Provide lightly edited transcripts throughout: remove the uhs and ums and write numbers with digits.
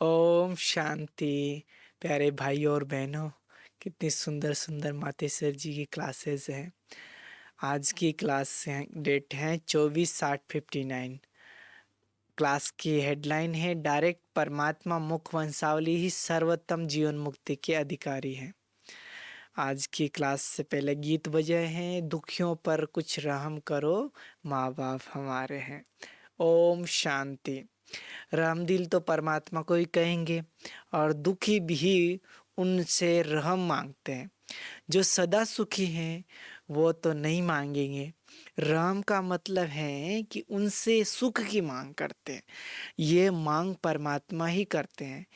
ओम शांति। प्यारे भाई और बहनों, कितनी सुंदर सुंदर मातेश्वर जी की क्लासेस हैं। आज की क्लास डेट है 24/8/59। क्लास की हेडलाइन है डायरेक्ट परमात्मा मुख वंशावली ही सर्वोत्तम जीवन मुक्ति के अधिकारी हैं। आज की क्लास से पहले गीत बजे हैं, दुखियों पर कुछ रहम करो, माँ बाप हमारे हैं। ओम शांति। रामदिल तो परमात्मा को ही कहेंगे और दुखी भी उनसे रहम मांगते हैं। जो सदा सुखी हैं वो तो नहीं मांगेंगे। राम का मतलब है कि उनसे सुख की मांग करते हैं। ये मांग परमात्मा ही करते हैं।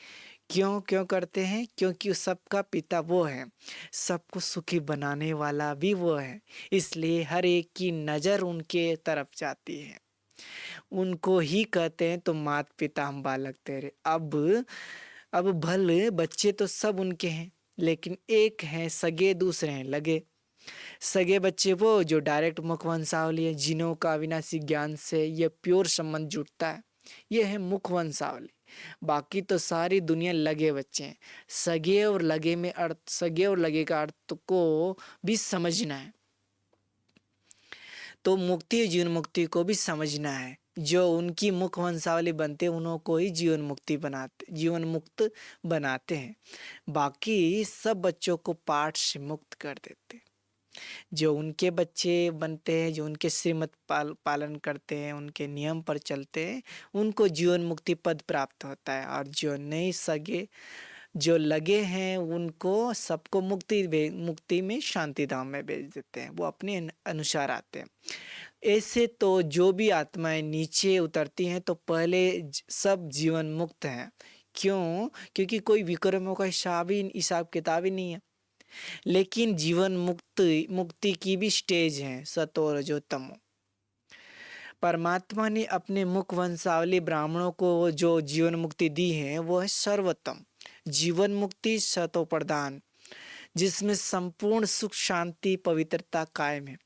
क्यों क्यों करते हैं? क्योंकि सबका पिता वो है, सबको सुखी बनाने वाला भी वो है। इसलिए हर एक की नज़र उनके तरफ जाती है। उनको ही कहते हैं तो मात पिता हम बालक तेरे। अब भले बच्चे तो सब उनके हैं, लेकिन एक हैं सगे, दूसरे हैं लगे। सगे बच्चे वो जो डायरेक्ट मुख वंशावली है, जिन्हों का अविनाशी ज्ञान से ये प्योर संबंध जुड़ता है, ये है मुख वंशावली। बाकी तो सारी दुनिया लगे बच्चे हैं। सगे और लगे में अर्थ, सगे और लगे का अर्थ को भी समझना है, तो मुक्ति जीवन मुक्ति को भी समझना है। जो उनकी मुख वंशावली बनते उन्हों को ही जीवन मुक्ति बनाते, जीवन मुक्त बनाते हैं। बाकी सब बच्चों को पाठ से मुक्त कर देते। जो उनके बच्चे बनते हैं, जो उनके श्रीमत पालन करते हैं, उनके नियम पर चलते हैं, उनको जीवन मुक्ति पद प्राप्त होता है। और जो नहीं सगे, जो लगे हैं, उनको सबको मुक्ति में शांति धाम में भेज देते हैं। वो अपने अनुसार आते हैं। ऐसे तो जो भी आत्माएं नीचे उतरती हैं तो पहले सब जीवन मुक्त हैं। क्यों? क्योंकि कोई विक्रमों का हिसाब किताब ही नहीं है। लेकिन जीवन मुक्ति की भी स्टेज है, सतो रजो तमो। परमात्मा ने अपने मुख वंशावली ब्राह्मणों को जो जीवन मुक्ति दी है वो है सर्वोत्तम जीवन मुक्ति, सतो प्रदान, जिसमें संपूर्ण सुख शांति पवित्रता कायम है।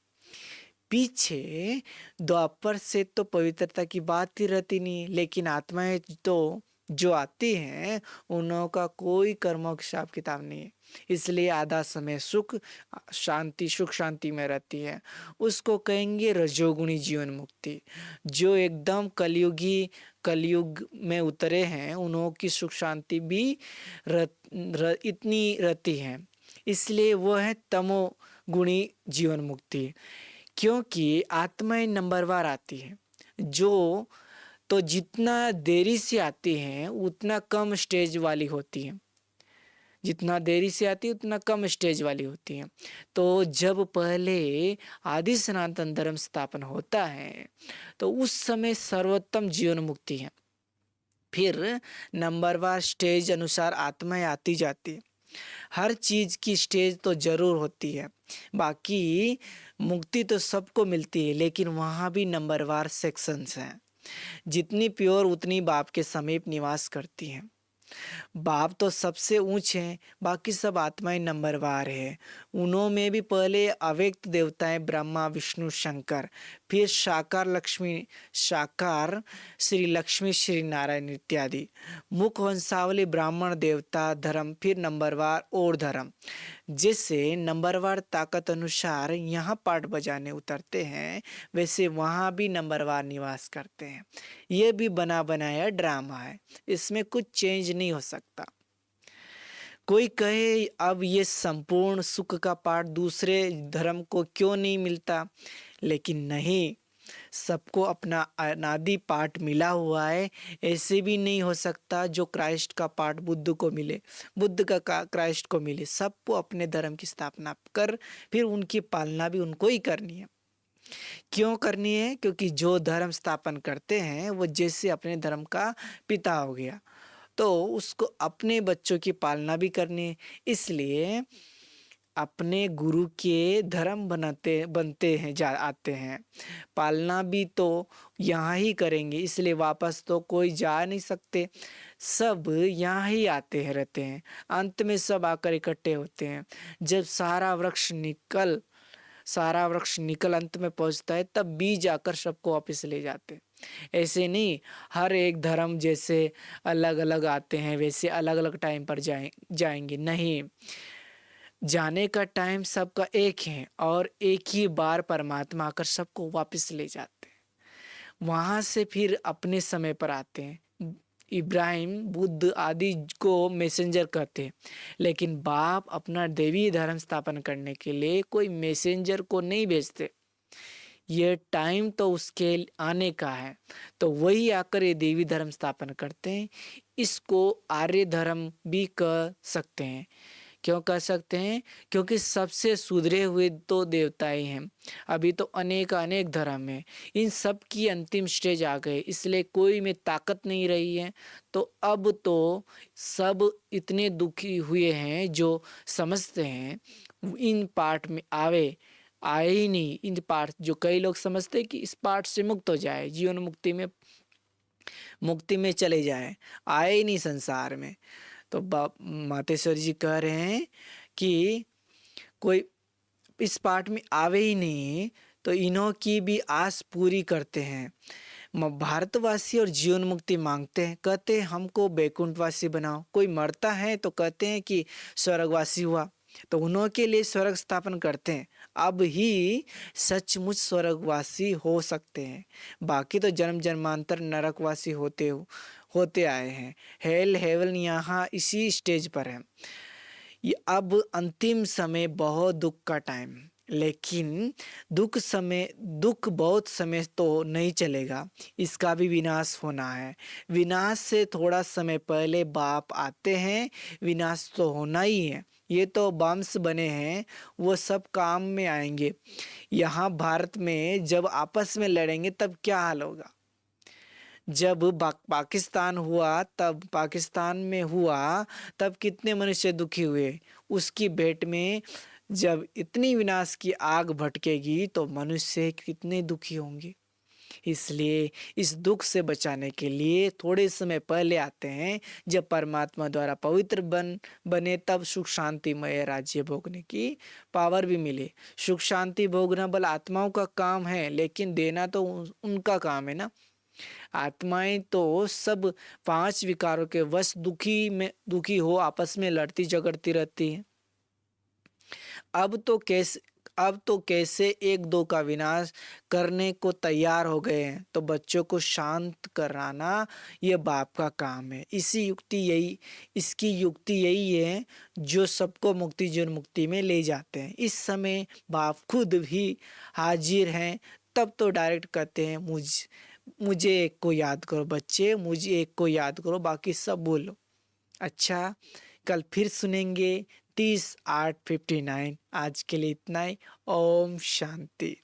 पीछे द्वापर से तो पवित्रता की बात ही रहती नहीं, लेकिन आत्माएं तो जो आती हैं उनों का कोई कर्मों का हिसाब किताब नहीं है। इसलिए आधा समय सुख शांति में रहती है। उसको कहेंगे रजोगुणी जीवन मुक्ति। जो एकदम कलयुग में उतरे हैं उन्हों की सुख शांति भी इतनी रहती है। इसलिए वो है तमोगुणी जीवन मुक्ति। क्योंकि आत्माएं नंबरवार आती है, जो तो जितना देरी से आती हैं उतना कम स्टेज वाली होती हैं। जितना देरी से आती है उतना कम स्टेज वाली होती हैं। तो जब पहले आदि सनातन धर्म स्थापन होता है तो उस समय सर्वोत्तम जीवन मुक्ति है। फिर नंबरवार स्टेज अनुसार आत्माएं आती जाती है। हर चीज़ की स्टेज तो ज़रूर होती है। बाकी मुक्ति तो सबको मिलती है, लेकिन वहाँ भी नंबरवार सेक्शंस हैं। जितनी प्योर उतनी बाप के समीप निवास करती हैं। बाप तो सबसे ऊंच हैं, बाकी सब आत्माएं नंबरवार है। उन्हों में भी पहले अव्यक्त देवताएं ब्रह्मा विष्णु शंकर, फिर साकार श्री लक्ष्मी श्री नारायण इत्यादि। मुख वंशावली ब्राह्मण देवता धर्म, फिर नंबरवार और धर्म। जैसे नंबरवार ताकत अनुसार यहाँ पाठ बजाने उतरते हैं, वैसे वहाँ भी नंबरवार निवास करते हैं। ये भी बना बनाया ड्रामा है, इसमें कुछ चेंज नहीं हो सकता। कोई कहे अब ये संपूर्ण सुख का पाठ दूसरे धर्म को क्यों नहीं मिलता, लेकिन नहीं, सबको अपना अनादि पाठ मिला हुआ है। ऐसे भी नहीं हो सकता जो क्राइस्ट का पाठ बुद्ध को मिले, बुद्ध का क्राइस्ट को मिले। सबको अपने धर्म की स्थापना कर फिर उनकी पालना भी उनको ही करनी है। क्यों करनी है? क्योंकि जो धर्म स्थापन करते हैं वो जैसे अपने धर्म का पिता हो गया, तो उसको अपने बच्चों की पालना भी करनी है। इसलिए अपने गुरु के धर्म बनते हैं, आते हैं। पालना भी तो यहाँ ही करेंगे, इसलिए वापस तो कोई जा नहीं सकते। सब यहाँ ही आते हैं, रहते हैं। अंत में सब आकर इकट्ठे होते हैं। जब सारा वृक्ष निकल अंत में पहुंचता है, तब बीज आकर सबको वापस ले जाते हैं। ऐसे नहीं हर एक धर्म जैसे अलग अलग आते हैं वैसे अलग अलग टाइम पर जाएंगे नहीं, जाने का टाइम सबका एक है और एक ही बार परमात्मा आकर सबको वापस ले जाते हैं, वहाँ से फिर अपने समय पर आते हैं। इब्राहिम बुद्ध आदि को मैसेंजर कहते हैं, लेकिन बाप अपना देवी धर्म स्थापन करने के लिए कोई मैसेंजर को नहीं भेजते, ये टाइम तो उसके आने का है, तो वही आकर ये देवी धर्म स्थापन करते हैं। इसको आर्य धर्म भी कह सकते हैं। क्यों कह सकते हैं? क्योंकि सबसे सुधरे हुए तो देवता ही हैं। अभी तो अनेक अनेक धर्म है, इन सब की अंतिम स्टेज आ गए, इसलिए कोई में ताकत नहीं रही है। तो अब तो सब इतने दुखी हुए हैं जो समझते हैं इन पाठ में आए ही नहीं। इन पाठ जो कई लोग समझते हैं कि इस पाठ से मुक्त हो जाए, जीवन मुक्ति में चले जाए, आए ही नहीं संसार में। तो मातेश्वर जी कह रहे हैं कि कोई इस पाठ में आवे ही नहीं, तो इन्हों की भी आस पूरी करते हैं। भारतवासी और जीवन मुक्ति मांगते हैं, कहते हैं हमको बैकुंठवासी बनाओ। कोई मरता है तो कहते हैं कि स्वर्गवासी हुआ, तो उन्हों के लिए स्वर्ग स्थापन करते हैं। अब ही सचमुच स्वर्गवासी हो सकते हैं, बाकी तो जन्म जन्मांतर नरकवासी होते आए हैं। हेल हेवन यहाँ इसी स्टेज पर है। ये अब अंतिम समय बहुत दुख का टाइम, लेकिन दुख बहुत समय तो नहीं चलेगा, इसका भी विनाश होना है। विनाश से थोड़ा समय पहले बाप आते हैं, विनाश तो होना ही है। ये तो वंश बने हैं, वो सब काम में आएंगे। यहाँ भारत में जब आपस में लड़ेंगे तब क्या हाल होगा। जब पाकिस्तान हुआ, तब पाकिस्तान में हुआ तब कितने मनुष्य दुखी हुए। उसकी भेंट में जब इतनी विनाश की आग भड़केगी तो मनुष्य कितने दुखी होंगे। इसलिए इस दुख से बचाने के लिए थोड़े समय पहले आते हैं, जब परमात्मा द्वारा पवित्र बने, तब सुख शांतिमय राज्य भोगने की पावर भी मिले। सुख शांति भोगना बल आत्माओं का काम है, लेकिन देना तो उनका काम है ना। आत्माएं तो सब पांच विकारों के वश दुखी हो आपस में लड़ती झगड़ती रहती हैं। अब तो कैसे एक दो का विनाश करने को तैयार हो गए हैं, तो बच्चों को शांत कराना ये बाप का काम है। इसकी युक्ति यही है जो सबको जीवन मुक्ति में ले जाते हैं। इस समय बाप खुद भी हाजिर हैं, तब तो डायरेक्ट कहते हैं मुझे एक को याद करो बच्चे, मुझे एक को याद करो, बाकी सब बोलो। अच्छा, कल फिर सुनेंगे 30 8 59। आज के लिए इतना ही। ओम शांति।